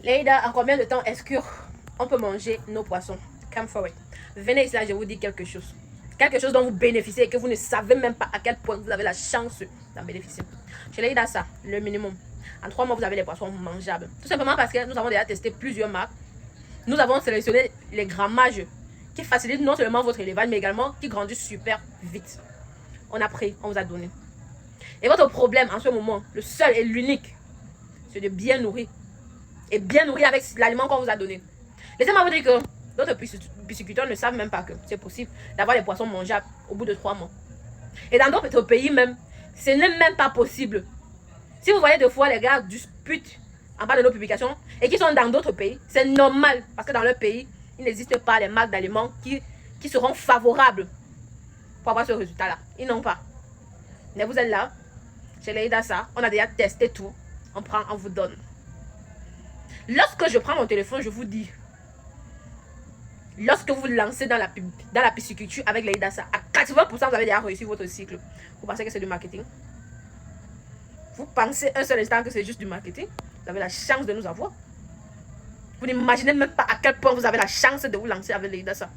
Leïda, en combien de temps est-ce qu'on peut manger nos poissons? Come forward. Venez ici, là, je vous dis quelque chose. Quelque chose dont vous bénéficiez et que vous ne savez même pas à quel point vous avez la chance d'en bénéficier. Chez Leïda, ça, le minimum. En 3 mois, vous avez les poissons mangeables. Tout simplement parce que nous avons déjà testé plusieurs marques. Nous avons sélectionné les grammages qui facilitent non seulement votre élevage, mais également qui grandissent super vite. On a pris, on vous a donné. Et votre problème en ce moment, le seul et l'unique, c'est de bien nourrir. Et bien nourrir avec l'aliment qu'on vous a donné. Laissez-moi vous dire que d'autres pisciculteurs ne savent même pas que c'est possible d'avoir les poissons mangeables au bout de 3 mois. Et dans d'autres pays même, ce n'est même pas possible. Si vous voyez des fois les gars disputent en bas de nos publications et qui sont dans d'autres pays, c'est normal. Parce que dans leur pays, il n'existe pas les marques d'aliments qui seront favorables pour avoir ce résultat-là. Ils n'ont pas. Mais vous êtes là, chez Leïda, ça, on a déjà testé tout. On prend, on vous donne. Lorsque je prends mon téléphone, je vous dis, lorsque vous lancez dans la pisciculture avec Leïda, ça, à 80%, vous avez déjà réussi votre cycle. Vous pensez que c'est du marketing? Vous pensez un seul instant que c'est juste du marketing? Vous avez la chance de nous avoir. Vous n'imaginez même pas à quel point vous avez la chance de vous lancer avec Leïda, ça.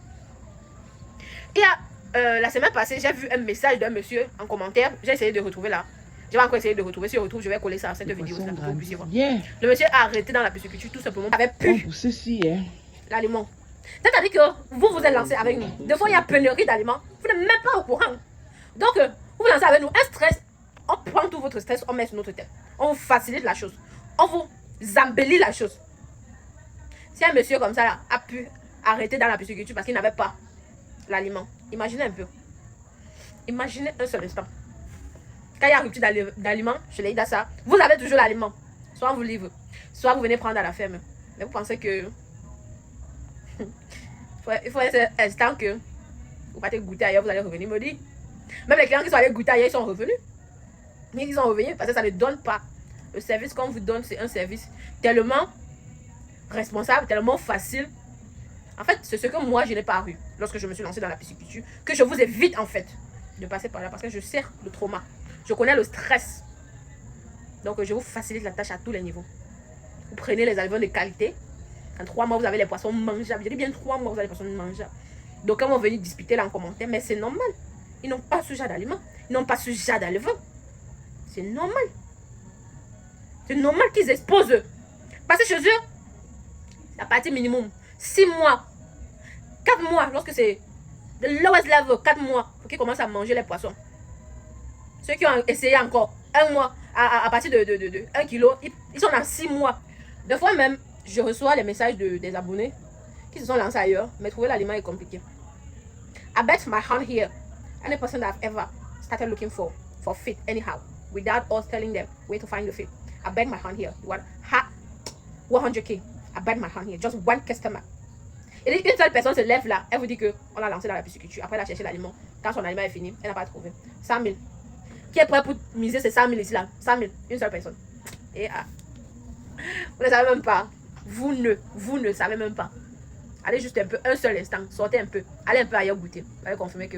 Et la semaine passée, j'ai vu un message d'un monsieur en commentaire. J'ai essayé de retrouver là. Je vais encore essayer de retrouver. Si je retrouve, je vais coller ça à cette vidéo. Là, pour que vous puissiez voir. Le monsieur a arrêté dans la pisciculture tout simplement. Il avait pu l'aliment. C'est-à-dire que vous êtes lancé avec nous. Des fois, il y a pénurie d'aliments. Vous n'êtes même pas au courant. Donc, vous vous lancez avec nous. Un stress, on prend tout votre stress, on met sur notre tête. On vous facilite la chose. On vous embellit la chose. Si un monsieur comme ça là, a pu arrêter dans la pisciculture parce qu'il n'avait pas l'aliment, imaginez un peu. Imaginez un seul instant. Quand il y a rupture d'aliments, chez Leïda, ça, vous avez toujours l'aliment. Soit on vous livre, soit vous venez prendre à la ferme. Mais vous pensez que il faut un instant que vous partez goûter ailleurs, vous allez revenir me dire. Même les clients qui sont allés goûter ailleurs, ils sont revenus. Mais ils sont revenus parce que ça ne donne pas. Le service qu'on vous donne, c'est un service tellement responsable, tellement facile. En fait, c'est ce que moi, je n'ai pas eu lorsque je me suis lancée dans la pisciculture, que je vous évite en fait de passer par là parce que je sais le trauma. Je connais le stress. Donc, je vous facilite la tâche à tous les niveaux. Vous prenez les aliments de qualité. En 3 mois, vous avez les poissons mangeables. Je dis bien 3 mois, vous avez les poissons mangeables. Donc, quand on va venir discuter là en commentaire, mais c'est normal. Ils n'ont pas ce genre d'aliments. Ils n'ont pas ce genre d'aliment. C'est normal. C'est normal qu'ils exposent. Parce que chez eux, la partie minimum, 6 mois, 4 mois, lorsque c'est le lowest level, 4 mois, pour qu'ils commencent à manger les poissons. Ceux qui ont essayé encore 1 mois, à partir de 1 kilo, ils sont dans 6 mois. Des fois même, je reçois les messages des abonnés qui se sont lancés ailleurs, mais trouver l'aliment est compliqué. I bet my hand here, any person that I've ever started looking for feed anyhow, without us telling them where to find the feed. I bet my hand here. You want 100K. I bet my hand here. Just one customer. Et une seule personne se lève là, elle vous dit qu'on l'a lancé dans la pisciculture. Après, elle a cherché l'aliment. Quand son aliment est fini, elle n'a pas trouvé. 100 000. Qui est prêt pour miser ces 100 000 ici là? 100 000. Une seule personne. Et vous ne savez même pas. Vous ne savez même pas. Allez juste un peu, un seul instant. Sortez un peu. Allez un peu ailleurs goûter. Vous allez confirmer que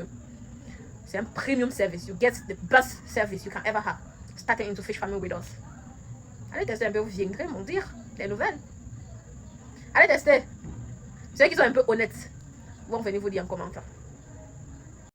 c'est un premium service. You get the best service you can ever have. Starting into fish farming with us. Allez tester un peu. Vous viendrez m'en dire des nouvelles. Allez tester. Ceux qui sont un peu honnêtes vont venir vous dire en commentaire.